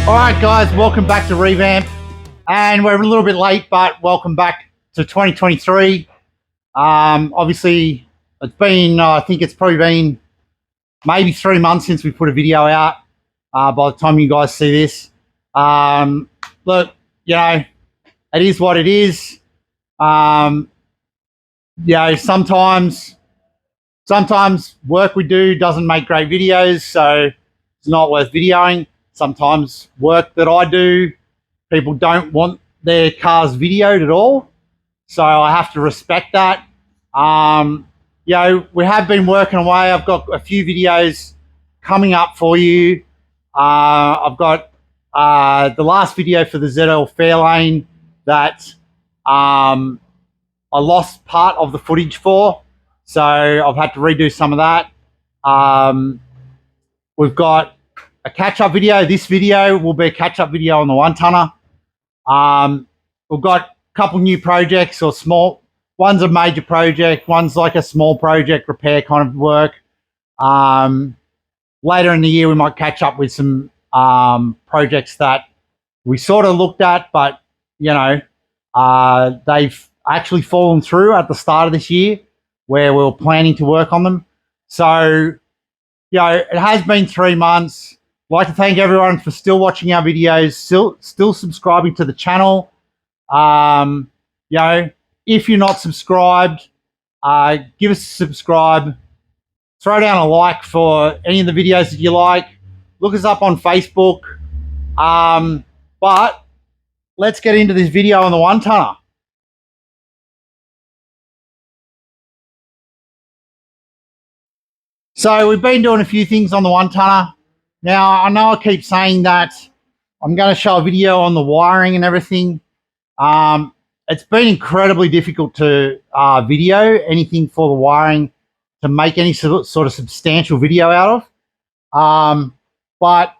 All right, guys, welcome back to Revamp. And we're a little bit late, but welcome back to 2023. Obviously, it's been, I think it's probably been maybe 3 months since we put a video out by the time you guys see this. Look, you know, it is what it is. You know, sometimes work we do doesn't make great videos, so it's not worth videoing. Sometimes work that I do, people don't want their cars videoed at all, so I have to respect that. You know, we have been working away. I've got a few videos coming up for you. I've got the last video for the ZL Fairlane that I lost part of the footage for, so I've had to redo some of that. We've got a catch-up video. This video will be a catch-up video on the one-tonner. We've got a couple new projects, or small. One's a major project, one's like a small project repair kind of work. Later in the year, we might catch up with some projects that we sort of looked at, but, you know, they've actually fallen through at the start of this year where we were planning to work on them. So, you know, it has been 3 months. I'd like to thank everyone for still watching our videos, still subscribing to the channel. You know, if you're not subscribed, give us a subscribe. Throw down a like for any of the videos that you like. Look us up on Facebook. But let's get into this video on the one-tonner. So we've been doing a few things on the one-tonner. Now, I know I keep saying that I'm going to show a video on the wiring and everything. It's been incredibly difficult to video anything for the wiring, to make any sort of substantial video out of. But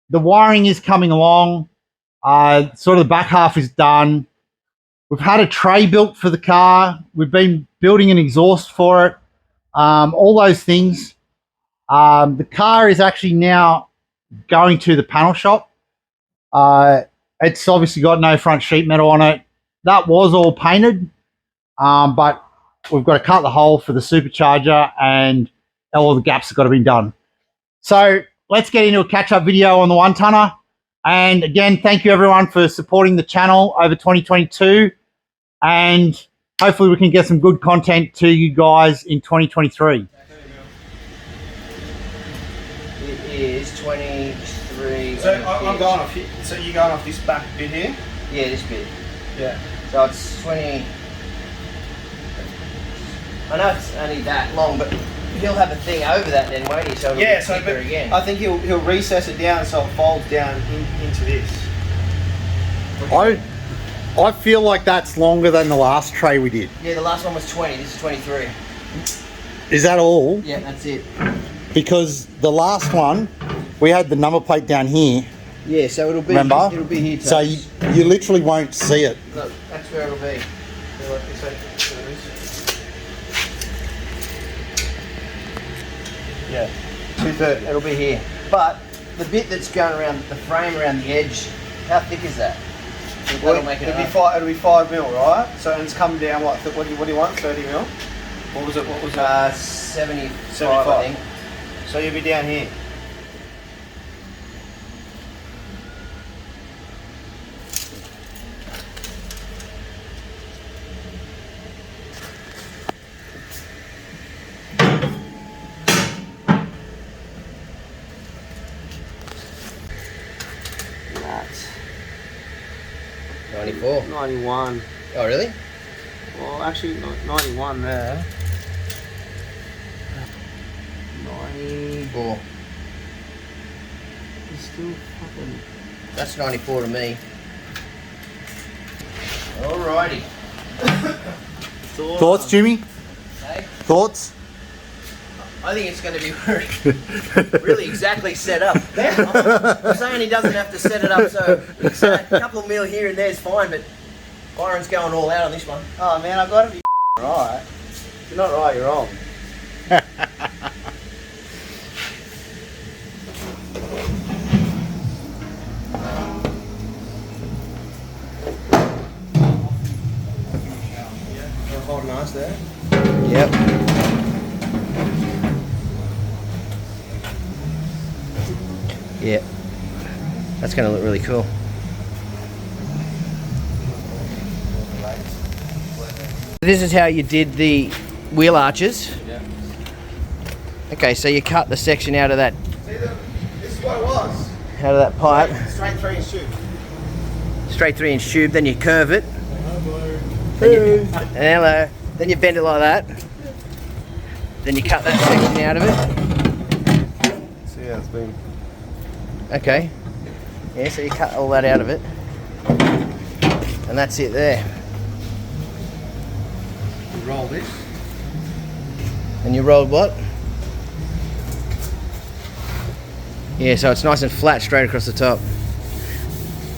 the wiring is coming along. Sort of the back half is done. We've had a tray built for the car. We've been building an exhaust for it. All those things. The car is actually now going to the panel shop. It's obviously got no front sheet metal on it. That was all painted, but we've got to cut the hole for the supercharger, and all the gaps have got to be done. So let's get into a catch-up video on the one-tonner. And again, thank you everyone for supporting the channel over 2022, and hopefully we can get some good content to you guys in 2023. It is 23. So I'm going off here. So you're going off this back bit here? Yeah, this bit. Yeah. So it's 20. I know it's only that long, but he'll have a thing over that then, won't he? So it'll Yeah, be so thicker again. I think he'll recess it down so it folds down into this. I feel like that's longer than the last tray we did. Yeah, the last one was 20. This is 23. Is that all? Yeah, that's it. Because the last one, we had the number plate down here. Yeah, so it'll be. Remember? It'll be here. So you literally won't see it. Look, that's where it'll be. So like this, so there is. Yeah. 2/3. It'll be here. But the bit that's going around the frame around the edge, how thick is that? That'll make it it'll enough. be 5 mil, right? So it's come down what? What do you want? 30 mil? What was it? What was it? 75, I think. So you'll be down here. Nuts. 94. 91. Oh, really? Well, actually, 91 there. 94. It's still fucking. That's 94 to me. Alrighty. Thoughts, Jimmy? Hey, Thoughts? I think it's going to be really exactly set up. I'm saying he doesn't have to set it up, so it's a couple of mil here and there is fine, but Byron's going all out on this one. Oh man, I've got to be right. If you're not right, you're wrong. nice there. Yep. Yeah. That's going to look really cool. This is how you did the wheel arches. Yeah. Okay, so you cut the section out of that. See, this is what it was. Out of that pipe. Straight 3-inch tube. Straight 3-inch tube, then you curve it. Hello. Then you bend it like that. Then you cut that section out of it. See how it's been. Okay. Yeah, so you cut all that out of it. And that's it there. You roll this. And you rolled what? Yeah, so it's nice and flat straight across the top.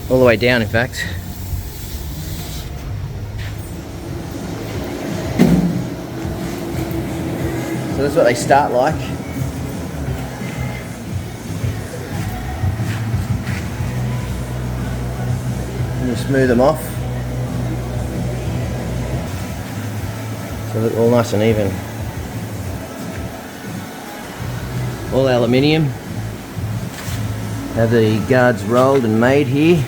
All the way down, in fact. So that's what they start like. And you smooth them off. So they look all nice and even. All aluminium. Have the guards rolled and made here.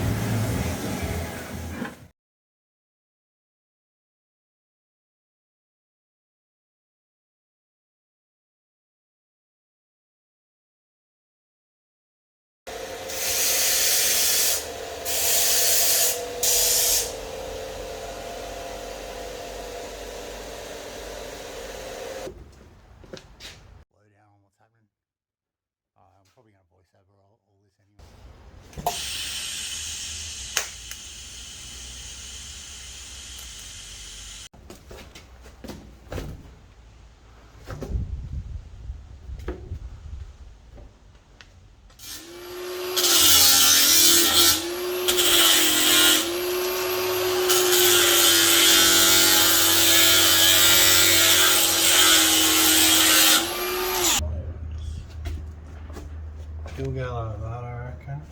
You'll go like that, I reckon.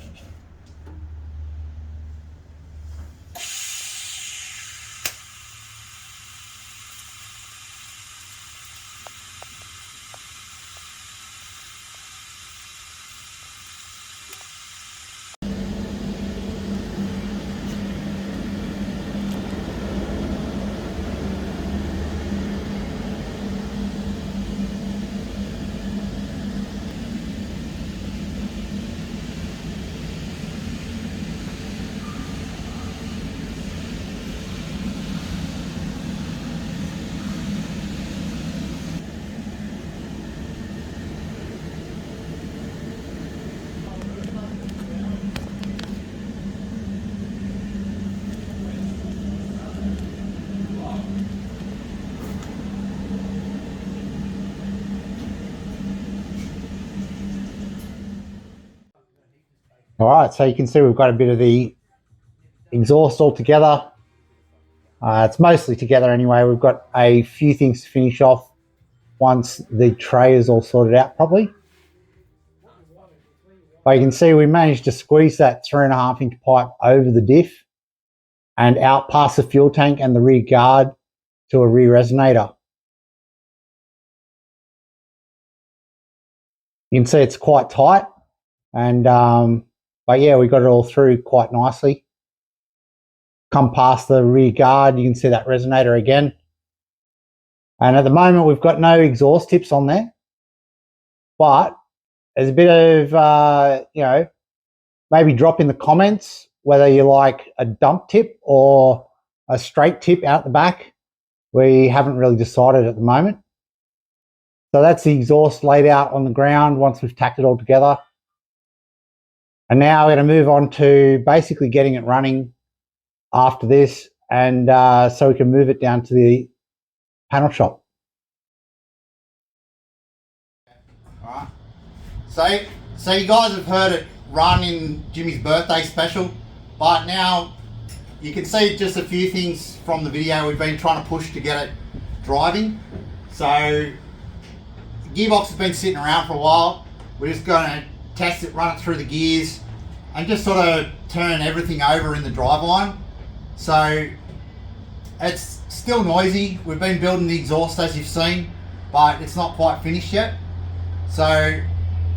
All right, so you can see we've got a bit of the exhaust all together. It's mostly together anyway. We've got a few things to finish off once the tray is all sorted out properly. But you can see we managed to squeeze that 3.5-inch pipe over the diff and out past the fuel tank and the rear guard to a rear resonator. You can see it's quite tight, and but yeah, we got it all through quite nicely. Come past the rear guard, you can see that resonator again. And at the moment, we've got no exhaust tips on there, but there's a bit of, you know, maybe drop in the comments whether you like a dump tip or a straight tip out the back. We haven't really decided at the moment. So that's the exhaust laid out on the ground once we've tacked it all together. And now we're going to move on to basically getting it running after this, and so we can move it down to the panel shop. All right. So you guys have heard it run in Jimmy's birthday special, but now you can see just a few things from the video we've been trying to push to get it driving. So the gearbox has been sitting around for a while. We're just going to test it, run it through the gears, and just sort of turn everything over in the driveline. So it's still noisy. We've been building the exhaust as you've seen, but it's not quite finished yet. So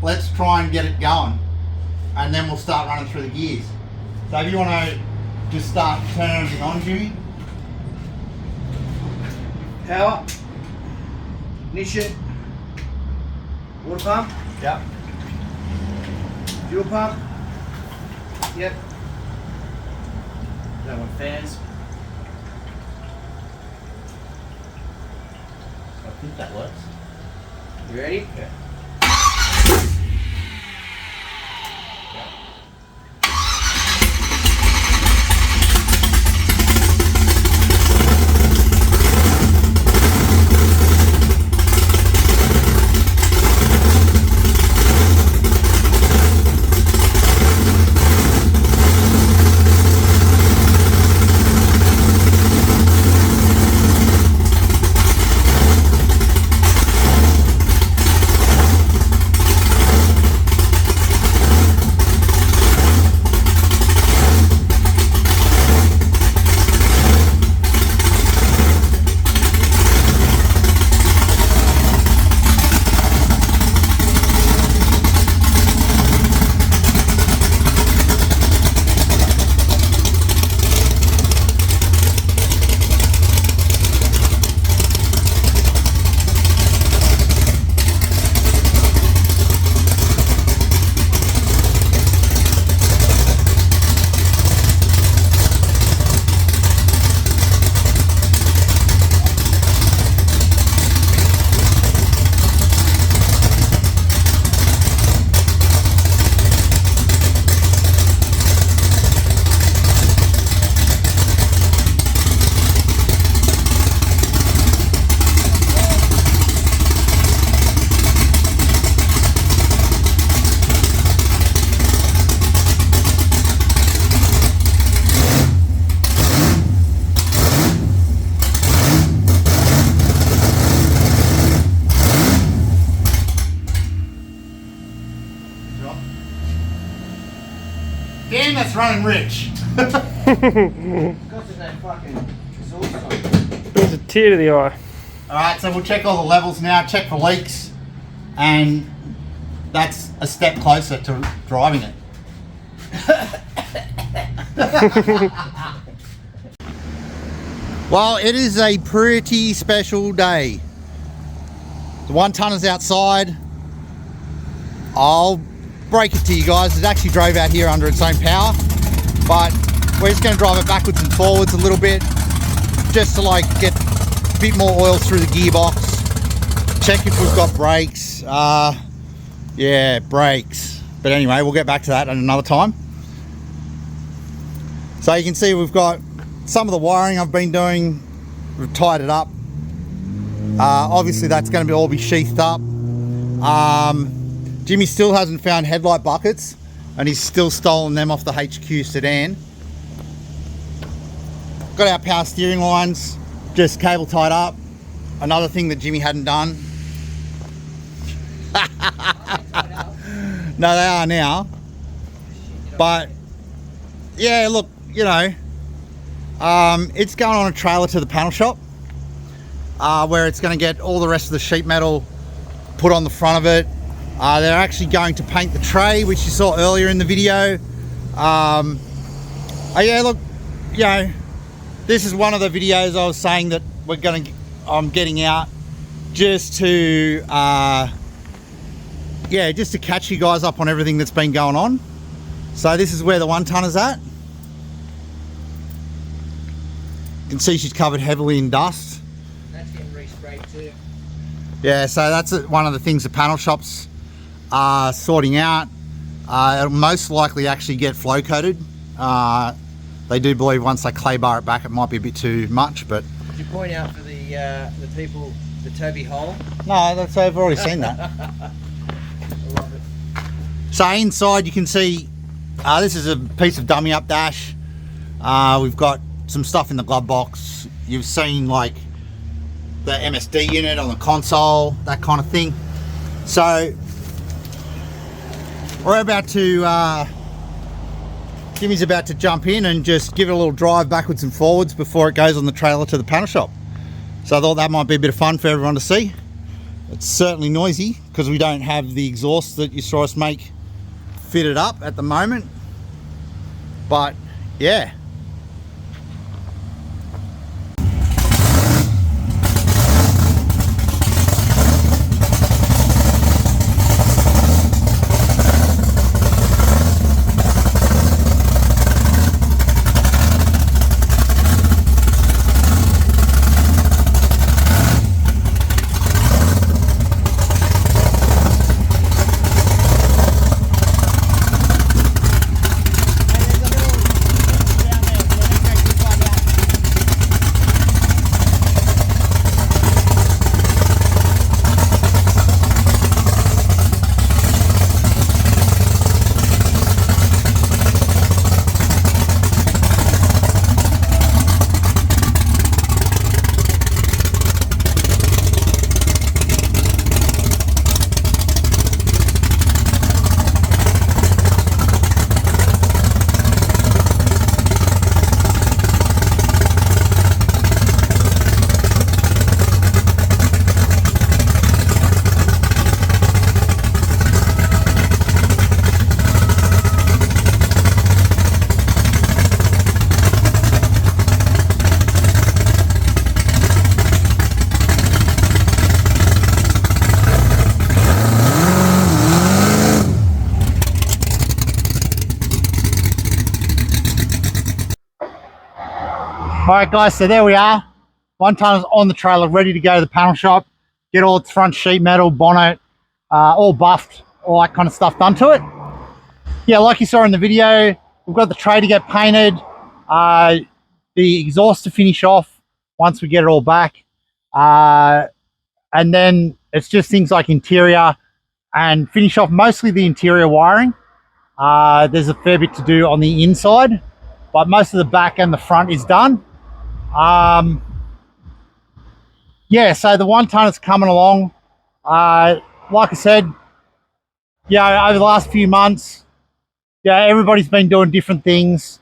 let's try and get it going, and then we'll start running through the gears. So if you want to just start turning everything on, Jimmy. Power, ignition, water pump, Yep. fuel pump. Yep. Don't want fans. I think that works. You ready? Yeah. Damn, that's running rich. Got to that fucking exhaust on. There's a tear to the eye. Alright, so we'll check all the levels now, check for leaks, and that's a step closer to driving it. Well, it is a pretty special day. The 1 tonner's outside. I'll break it to you guys. It actually drove out here under its own power, but we're just going to drive it backwards and forwards a little bit, just to like get a bit more oil through the gearbox. Check if we've got brakes. Yeah, brakes. But anyway, we'll get back to that at another time. So you can see we've got some of the wiring I've been doing. We've tied it up. Obviously that's going to all be sheathed up. Jimmy still hasn't found headlight buckets, and he's still stolen them off the HQ sedan. Got our power steering lines just cable tied up. Another thing that Jimmy hadn't done. No, they are now. But yeah, look, you know, it's going on a trailer to the panel shop, where it's going to get all the rest of the sheet metal put on the front of it. They're actually going to paint the tray, which you saw earlier in the video. Yeah, look, you know, this is one of the videos I was saying that I'm getting out just to, yeah, just to catch you guys up on everything that's been going on. So this is where the 1 tonner's at. You can see she's covered heavily in dust. That's getting resprayed too. Yeah, so that's one of the things the panel shops are sorting out. It'll most likely actually get flow coated. They do believe once they clay bar it back, it might be a bit too much, but... Did you point out for the people the Toby hole? No, they've already seen that. I love it. So inside you can see, this is a piece of dummy up dash. We've got some stuff in the glove box. You've seen like the MSD unit on the console, that kind of thing. So we're about to Jimmy's about to jump in and just give it a little drive backwards and forwards before it goes on the trailer to the panel shop. So I thought that might be a bit of fun for everyone to see. It's certainly noisy because we don't have the exhaust that you saw us make fitted up at the moment. But yeah. All right, guys, so there we are. 1 tonne's on the trailer, ready to go to the panel shop, get all its front sheet metal, bonnet, all buffed, all that kind of stuff done to it. Yeah, like you saw in the video, we've got the tray to get painted, the exhaust to finish off once we get it all back. And then it's just things like interior and finish off mostly the interior wiring. There's a fair bit to do on the inside, but most of the back and the front is done. Yeah, so the 1 tonne is coming along. Like I said, yeah, over the last few months, yeah, everybody's been doing different things.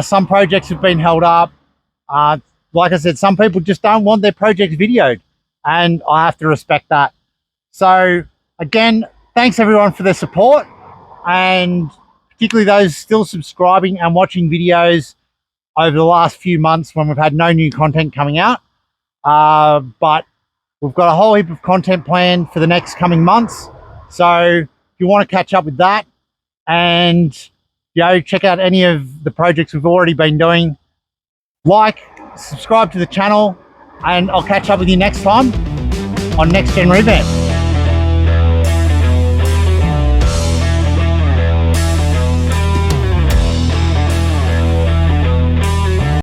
Some projects have been held up. Like I said, some people just don't want their projects videoed, and I have to respect that. So again, thanks everyone for their support, and particularly those still subscribing and watching videos over the last few months when we've had no new content coming out. But we've got a whole heap of content planned for the next coming months. So if you want to catch up with that and, you know, check out any of the projects we've already been doing, like, subscribe to the channel, and I'll catch up with you next time on Next Gen Revamp.